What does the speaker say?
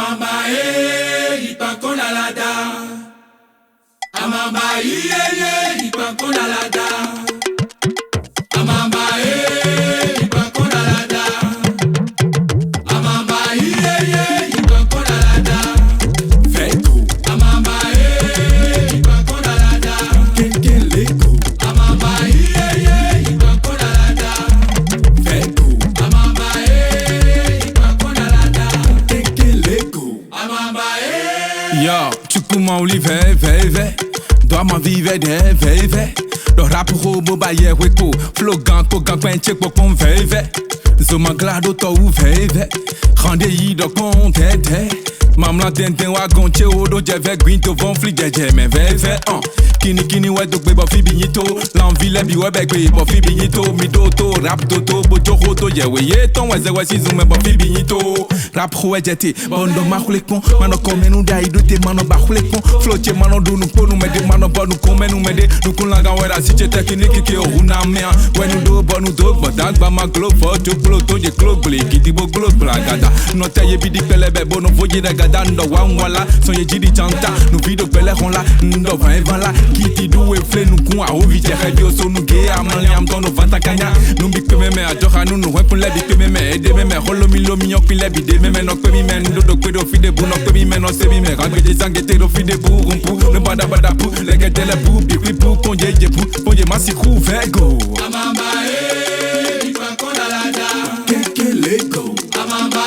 Amamba ipakolalada. Amamba ipakolalada. Amamba ipakolalada. Amamba ipakolalada. Veko. Amamba ipakolalada. Kenkeleko. Amamba ipakolalada. Veko. Amamba ipakolalada. Kenkeleko. Amamba Yo, chukuma olive, veve. Doa ma vive de veve. Le rap robo baye weko. Flow gang ko gang pen check pon veve. Zoma glado to u veve. Rande yi do kontente. Mamla tenten wa gonche odo jeve green to von flick jeje men veve. Kini we do gbe bo fi binyito. L'envie le bi we be gbe bo fi binyito. Mi do to rap do to bojo hoto ye we ye ton we ze we si zume bo fi binyito. Rap ho jete bondo ma khule kon mano komenu dai do te mano ba khule kon floche mano do nu ponu me de mano bonu komenu me de nu kun langa we da si che technique ke o na me we nu do bonu do gbadagba ma globe for to flow to je globe gidi bo globe blagada no te ye bidi pelebe bono voje da gada ndo wa nwala so ye jidi chanta nu video pele hon la ndo van la kiti do we fle nu kun a o vi je radio so nu ge amali am tono vanta kanya nu bi pe me a joha nu we kun le bi pe me e de me holo mi lo mi yon pin le bi de me no pe mi men do do kwedo fi de bu no pe mi men no se mi men ragbe de zangete do fi de bu rumpu ne bada pu le gete le bu bi pu ponje je pu ponje ma si khu vego Amamba ipakolalada. Kenkeleko. Amamba